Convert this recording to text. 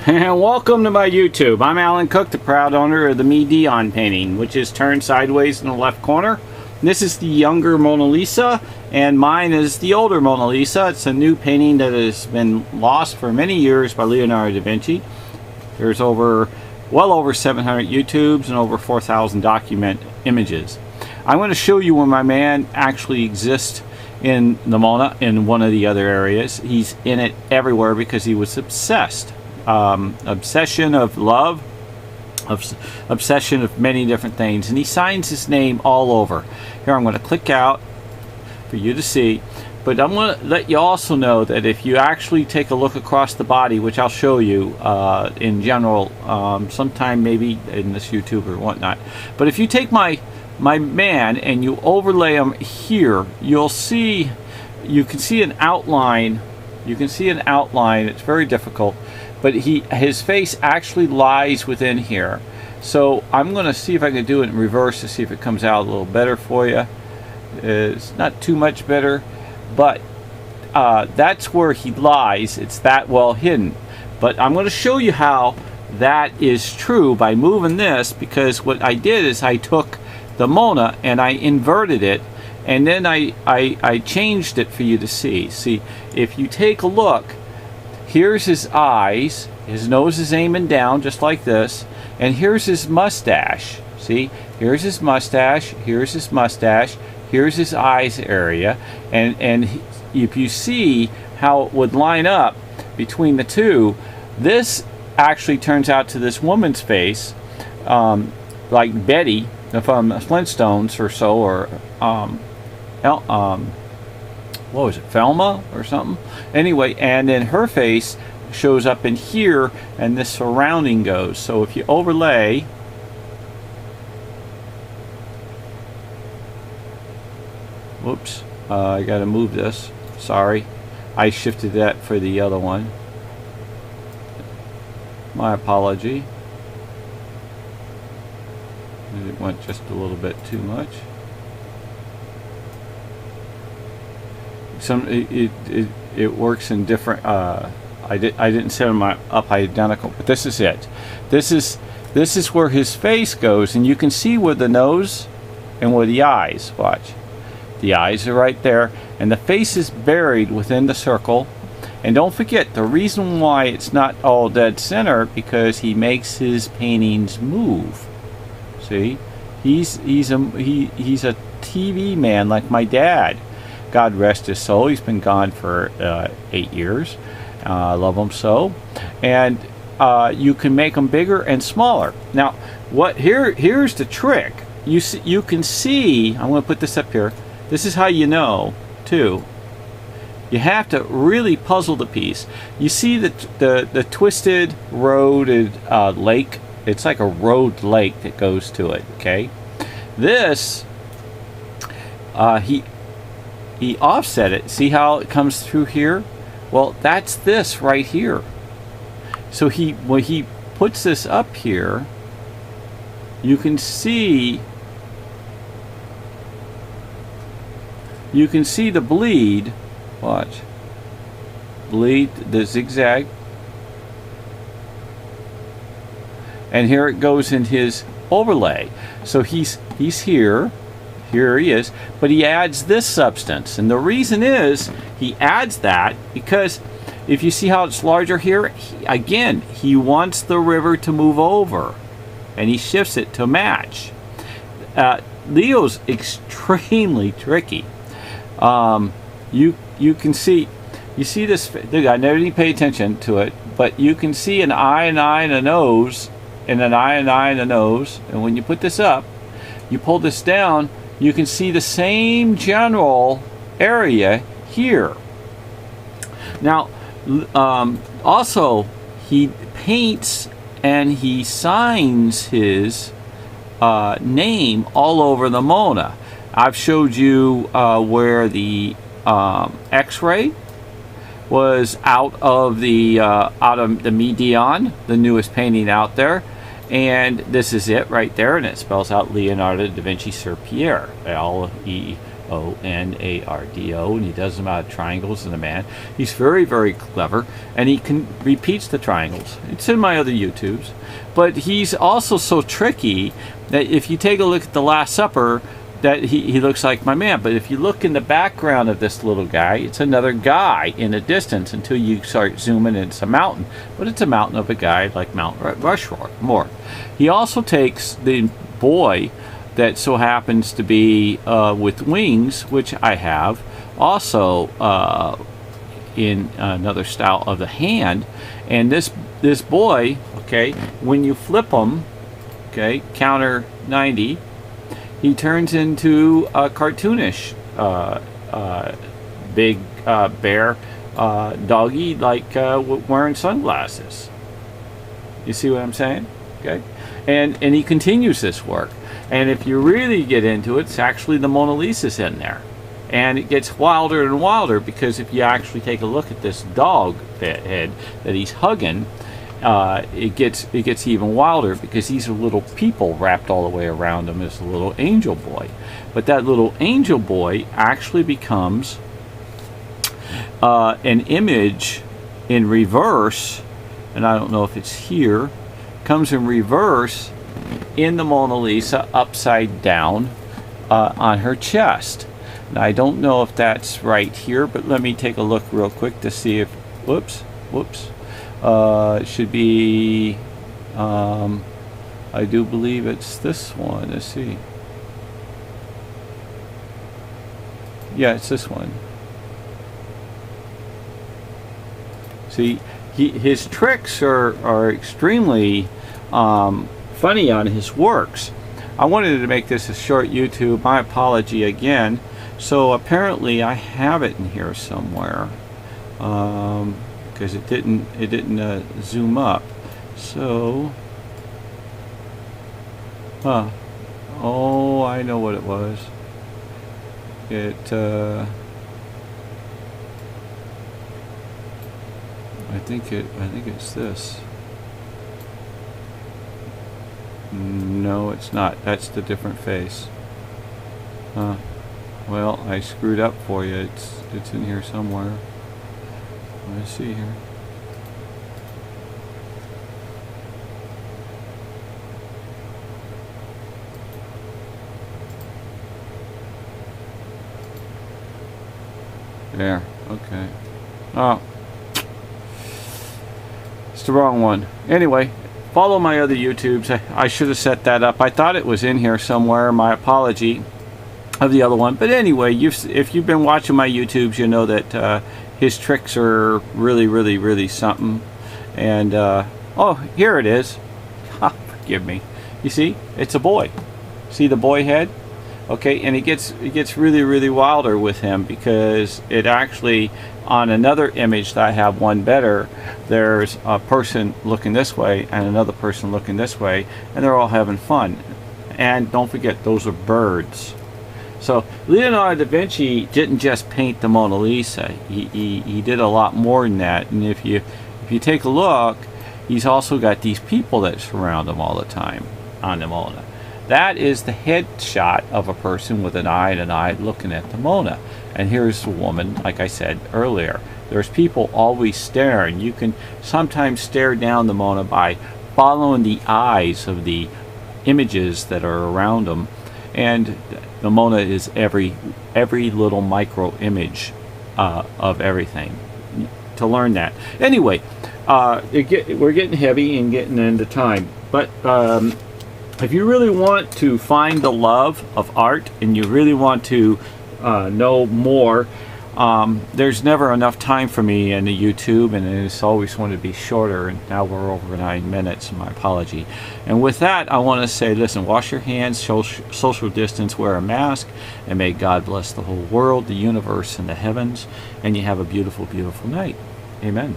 And welcome to my YouTube. I'm ALANCOOK, the proud owner of the Midion painting, which is turned sideways in the left corner. This is the younger Mona Lisa, and mine is the older Mona Lisa. It's a new painting that has been lost for many years by Leonardo da Vinci. There's well over 700 YouTubes and over 4,000 document images. I'm going to show you where my man actually exists in the Mona in one of the other areas. He's in it everywhere because he was obsessed. Obsession of love, obsession of many different things, and he signs his name all over. Here, I'm going to click out for you to see, but I'm going to let you also know that if you actually take a look across the body, which I'll show you in general sometime maybe in this YouTube or whatnot, but if you take my man and you overlay him here, you can see an outline. You can see an outline. It's very difficult, but his face actually lies within here. So I'm going to see if I can do it in reverse to see if it comes out a little better for you. It's not too much better, but that's where he lies. It's that well hidden. But I'm going to show you how that is true by moving this, because what I did is I took the Mona and I inverted it, and then I changed it for you to see. See, if you take a look, here's his eyes, his nose is aiming down just like this, and here's his mustache. See, here's his mustache, here's his mustache, here's his eyes area, and if you see how it would line up between the two, this actually turns out to this woman's face, like Betty from Flintstones or so, or what was it, Velma or something? Anyway, and then her face shows up in here, and this surrounding goes. So if you overlay, whoops, I gotta move this, sorry, I shifted that for the other one, my apology, it went just a little bit too much. It works in different. I didn't set them up identical, but this is it. This is where his face goes, and you can see where the nose and where the eyes. Watch, the eyes are right there, and the face is buried within the circle. And don't forget, the reason why it's not all dead center, because he makes his paintings move. See, he's a TV man like my dad. God rest his soul. He's been gone for 8 years. I love him so. And you can make them bigger and smaller. Now, here's the trick. You can see. I'm going to put this up here. This is how you know too. You have to really puzzle the piece. You see the twisted roaded lake. It's like a road lake that goes to it. Okay. This he offset it. See how it comes through here? Well, that's this right here. So when he puts this up here, you can see the bleed. Watch. Bleed, the zigzag. And here it goes in his overlay. So he's here. Here he is, but he adds this substance, and the reason is he adds that because if you see how it's larger here, he wants the river to move over, and he shifts it to match. Leo's extremely tricky. You can see, this. I never even pay attention to it, but you can see an eye and a nose, and an eye and a nose, and when you put this up, you pull this down. You can see the same general area here. Now, also, he paints and he signs his name all over the Mona. I've showed you where the X-ray was out of the Midion, the newest painting out there. And this is it right there, and it spells out Leonardo da Vinci Sir Pierre, Leonardo, and he does them out of triangles and a man. He's very, very clever, and he repeats the triangles. It's in my other YouTubes. But he's also so tricky that if you take a look at The Last Supper, that he looks like my man. But if you look in the background of this little guy, it's another guy in the distance until you start zooming in. It's a mountain, but it's a mountain of a guy like Mount Rushmore. He also takes the boy that so happens to be with wings, which I have, also in another style of the hand. And this boy, okay, when you flip him, okay, counter 90, he turns into a cartoonish big bear doggy, like wearing sunglasses. You see what I'm saying? Okay, and he continues this work. And if you really get into it, it's actually the Mona Lisa's in there. And it gets wilder and wilder, because if you actually take a look at this dog head that he's hugging, it gets even wilder, because these are little people wrapped all the way around him as a little angel boy. But that little angel boy actually becomes an image in reverse, and I don't know if it's here, comes in reverse in the Mona Lisa upside down on her chest. Now, I don't know if that's right here, but let me take a look real quick to see if, whoops, it should be, I do believe it's this one. Let's see. Yeah, it's this one. See, his tricks are extremely funny on his works. I wanted to make this a short YouTube. My apology again. So apparently I have it in here somewhere, because it didn't zoom up. So, oh, I know what it was. I think it's this. No, it's not. That's the different face. Well, I screwed up for you. It's in here somewhere. Let's see here. There. Okay. Oh. It's the wrong one. Anyway, follow my other YouTubes. I should have set that up. I thought it was in here somewhere. My apology of the other one. But anyway, if you've been watching my YouTubes, you know that his tricks are really, really, really something. And, oh, here it is. Forgive me. You see? It's a boy. See the boy head? Okay, and it gets really, really wilder with him, because it actually, on another image that I have, one better, there's a person looking this way and another person looking this way, and they're all having fun. And don't forget, those are birds. So Leonardo da Vinci didn't just paint the Mona Lisa. He did a lot more than that. And if you take a look, he's also got these people that surround him all the time on the Mona. That is the headshot of a person with an eye and an eye looking at the Mona. And here's the woman, like I said earlier. There's people always staring. You can sometimes stare down the Mona by following the eyes of the images that are around them. And the Mona is every little micro image of everything. To learn that. Anyway, we're getting heavy and getting into time. But if you really want to find the love of art, and you really want to know more, there's never enough time for me in the YouTube, and it's always wanted to be shorter, and now we're over 9 minutes. My apology. And with that, I want to say, listen, wash your hands, social distance, wear a mask, and may God bless the whole world, the universe, and the heavens, and you have a beautiful, beautiful night. Amen.